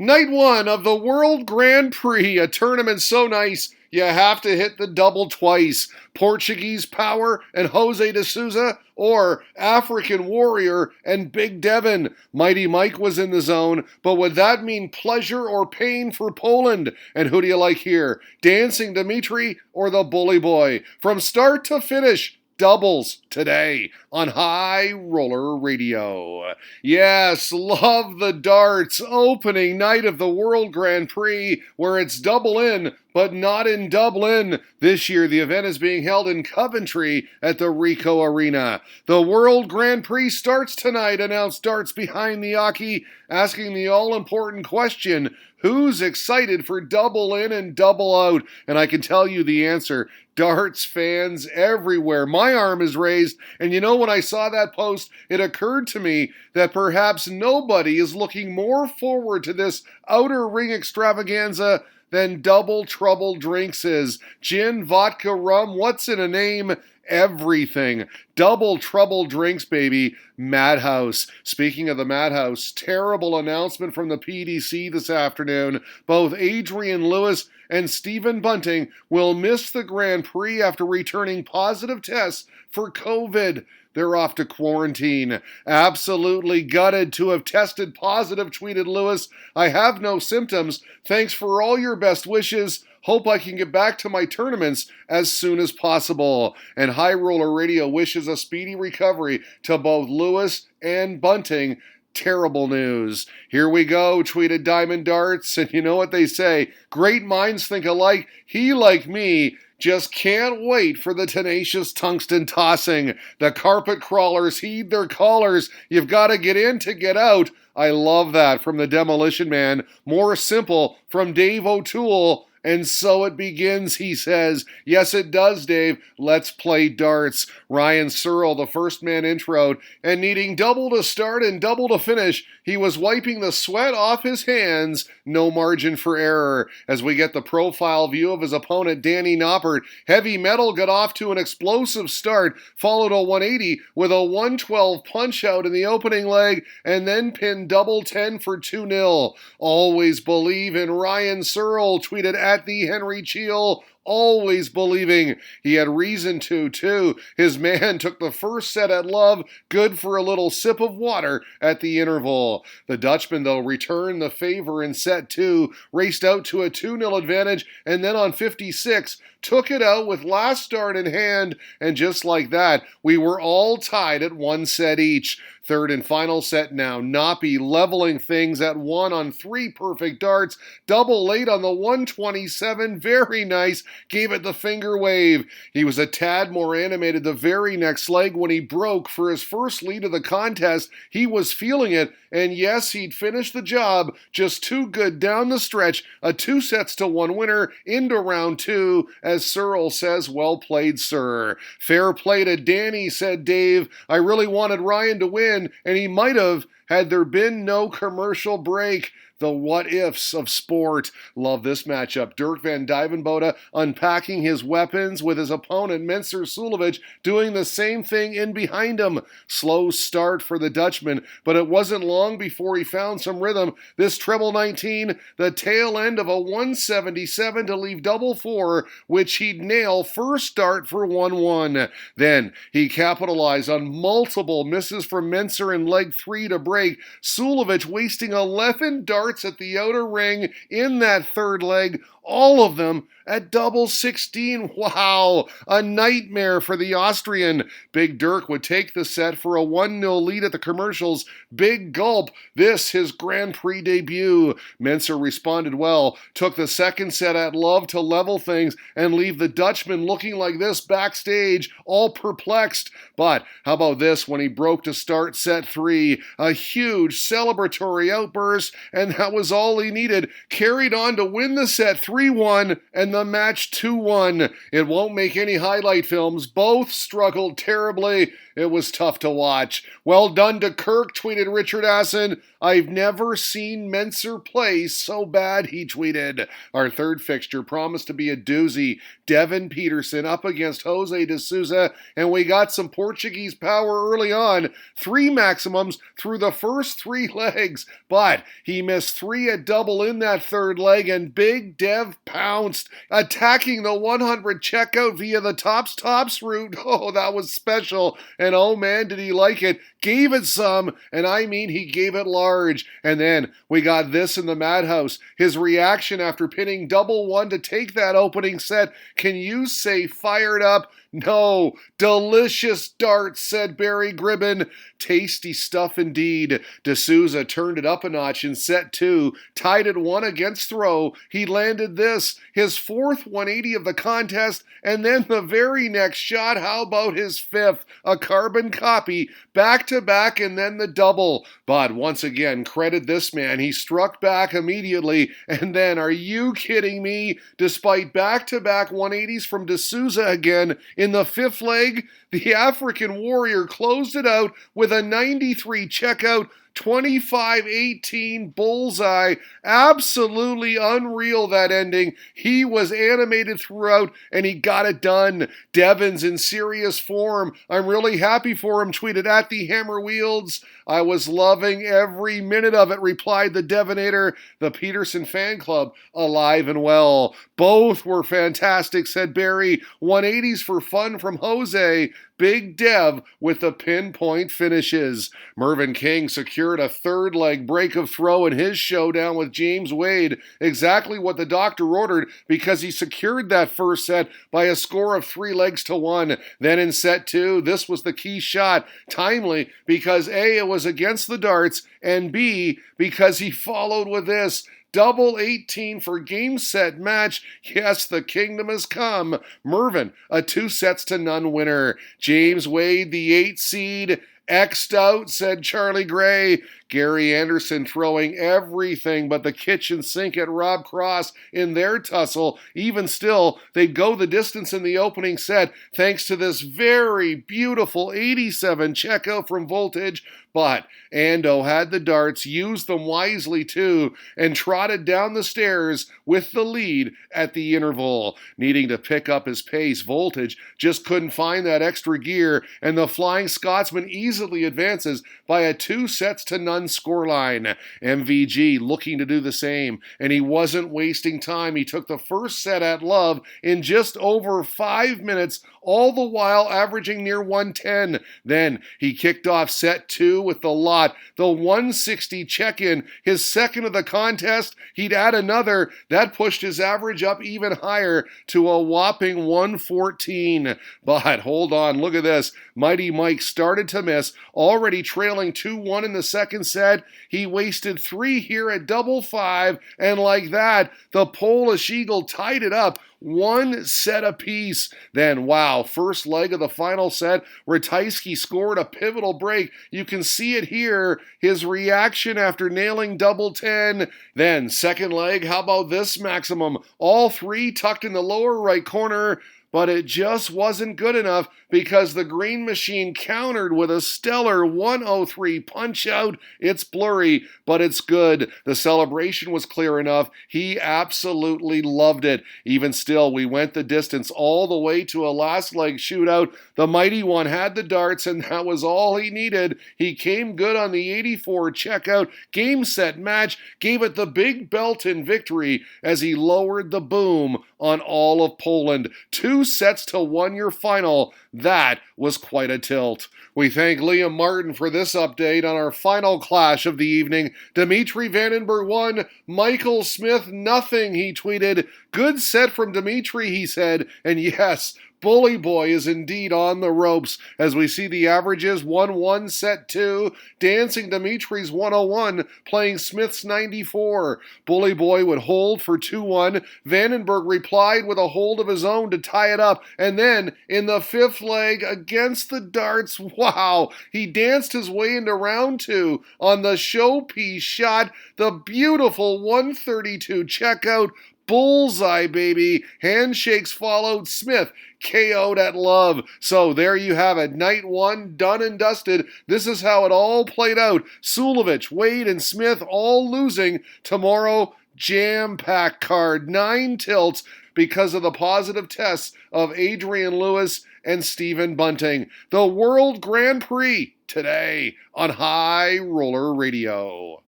Night one of the World Grand Prix, a tournament so nice you have to hit the double twice. Portuguese Power and Jose de Souza, or African Warrior and Big Devin. Mighty Mike was in the zone, but would that mean pleasure or pain for Poland? And who do you like here? Dancing Dimitri or the Bully Boy? From start to finish, doubles today on High Roller Radio. Yes, love the darts. Opening night of the World Grand Prix, where it's double in, but not in Dublin. This year, the event is being held in Coventry at the Ricoh Arena. The World Grand Prix starts tonight, announced darts behind the Aki, asking the all-important question, who's excited for double in and double out? And I can tell you the answer. Darts fans everywhere. My arm is raised, and you know, when I saw that post, it occurred to me that perhaps nobody is looking more forward to this outer ring extravaganza than Double Trouble Drinks is. Gin, vodka, rum, what's in a name? Everything. Double Trouble Drinks, baby. Madhouse. Speaking of the Madhouse, terrible announcement from the PDC this afternoon. Both Adrian Lewis and Stephen Bunting will miss the Grand Prix after returning positive tests for COVID. They're off to quarantine. Absolutely gutted to have tested positive, tweeted Lewis. I have no symptoms. Thanks for all your best wishes. Hope I can get back to my tournaments as soon as possible. And High Roller Radio wishes a speedy recovery to both Lewis and Bunting. Terrible news. Here we go, tweeted Diamond Darts. And you know what they say, great minds think alike. He, like me, just can't wait for the tenacious tungsten tossing. The carpet crawlers heed their callers. You've got to get in to get out. I love that from the Demolition Man. More simple from Dave O'Toole. And so it begins, he says. Yes, it does, Dave. Let's play darts. Ryan Searle, the first man introed, and needing double to start and double to finish, he was wiping the sweat off his hands. No margin for error. As we get the profile view of his opponent, Danny Noppert, Heavy Metal got off to an explosive start, followed a 180 with a 112 punch-out in the opening leg, and then pinned double 10 for 2-0. Always believe in Ryan Searle, tweeted at the Henry Cheel. Always believing. He had reason to, too. His man took the first set at love, good for a little sip of water at the interval. The Dutchman, though, returned the favor in set 2, raced out to a 2-0 advantage, and then on 56, took it out with last start in hand, and just like that, we were all tied at 1 set each. Third and final set now. Noppy leveling things at 1 on 3 perfect darts. Double late on the 127. Very nice. Gave it the finger wave. He was a tad more animated the very next leg when he broke for his first lead of the contest. He was feeling it, and yes, he'd finished the job. Just too good down the stretch. A 2-1 winner into round 2. As Searle says, well played, sir. Fair play to Danny, said Dave. I really wanted Ryan to win, and he might have had there been no commercial break. The what-ifs of sport. Love this matchup. Dirk van Dijvenbode unpacking his weapons with his opponent Mensur Suljovic doing the same thing in behind him. Slow start for the Dutchman, but it wasn't long before he found some rhythm. This treble 19, the tail end of a 177 to leave double 4, which he'd nail first start for 1-1. Then he capitalized on multiple misses from Mensur in leg 3 to break. Suljovic wasting 11 darts at the outer ring in that third leg, all of them at double 16. Wow, a nightmare for the Austrian. Big Dirk would take the set for a 1-0 lead at the commercials. Big gulp, this his Grand Prix debut. Mensur responded well, took the second set at love to level things and leave the Dutchman looking like this backstage, all perplexed. But how about this when he broke to start set 3? A huge celebratory outburst, and that was all he needed. Carried on to win the set 3-1 and the match 2-1. It won't make any highlight films. Both struggled terribly. It was tough to watch. Well done to Kirk, tweeted Richard Asson. I've never seen Menser play so bad, he tweeted. Our third fixture promised to be a doozy. Devin Peterson up against Jose de Souza, and we got some Portuguese power early on. 3 maximums through the first 3 legs, but he missed 3 at double in that third leg, and Big Dev pounced, attacking the 100 checkout via the tops route. Oh, that was special, and oh man, did he like it. Gave it some, and I mean he gave it large. And then we got this in the Madhouse. His reaction after pinning double one to take that opening set. Can you say fired up? No, delicious darts, said Barry Gribben. Tasty stuff indeed. De Souza turned it up a notch in set 2, tied at 1 against throw. He landed this, his 4th 180 of the contest, and then the very next shot, how about his 5th? A carbon copy, back-to-back, and then the double. But once again, credit this man. He struck back immediately, and then, are you kidding me? Despite back-to-back 180s from De Souza again, in the 5th leg, the African Warrior closed it out with a 93 checkout, 25-18 bullseye. Absolutely unreal, that ending. He was animated throughout, and he got it done. Devin's in serious form. I'm really happy for him, tweeted at the Hammer Wields. I was loving every minute of it, replied the Devinator. The Peterson fan club, alive and well. Both were fantastic, said Barry. 180s for fun from Jose. Big Dev with the pinpoint finishes. Mervyn King secured a third leg break of throw in his showdown with James Wade. Exactly what the doctor ordered, because he secured that first set by a score of 3 legs to 1. Then in set 2, this was the key shot. Timely because A, it was against the darts, and B, because he followed with this. Double 18 for game set match. Yes, the kingdom has come. Mervyn, a 2-0 winner. James Wade, the 8 seed, X'd out, said Charlie Gray. Gary Anderson throwing everything but the kitchen sink at Rob Cross in their tussle. Even still, they'd go the distance in the opening set thanks to this very beautiful 87 checkout from Voltage. But Ando had the darts, used them wisely too, and trotted down the stairs with the lead at the interval. Needing to pick up his pace, Voltage just couldn't find that extra gear, and the Flying Scotsman easily advances by a 2-0 scoreline. MVG looking to do the same, and he wasn't wasting time. He took the first set at love in just over 5 minutes, all the while averaging near 110. Then he kicked off set 2 with the lot, the 160 check-in, his second of the contest. He'd add another. That pushed his average up even higher to a whopping 114. But hold on, look at this. Mighty Mike started to miss, already trailing 2-1 in the second set. He wasted 3 here at double 5, and like that, the Polish Eagle tied it up 1 set apiece. Then, wow, first leg of the final set, Ratajski scored a pivotal break. You can see it here, his reaction after nailing double 10. Then, second leg, how about this maximum? All 3 tucked in the lower right corner. But it just wasn't good enough because the Green Machine countered with a stellar 103 punch-out. It's blurry, but it's good. The celebration was clear enough. He absolutely loved it. Even still, we went the distance all the way to a last leg shootout. The Mighty One had the darts, and that was all he needed. He came good on the 84 checkout. Game, set, match, gave it the big belt in victory as he lowered the boom on all of Poland. 2-1 your final. That was quite a tilt. We thank Liam Martin for this update on our final clash of the evening. Dimitri Vandenberg 1, Michael Smith nothing, he tweeted. Good set from Dimitri, he said, and yes, Bully Boy is indeed on the ropes as we see the averages 1-1 set 2, dancing Dimitri's 101, playing Smith's 94. Bully Boy would hold for 2-1. Vandenberg replied with a hold of his own to tie it up, and then in the 5th leg against the darts, wow, he danced his way into round 2 on the showpiece shot, the beautiful 132 checkout. bullseye, baby. Handshakes followed. Smith KO'd at Love. So there you have it. Night 1, done and dusted. This is how it all played out. Sulovich, Wade, and Smith all losing. Tomorrow, jam-packed card. 9 tilts because of the positive tests of Adrian Lewis and Stephen Bunting. The World Grand Prix today on High Roller Radio.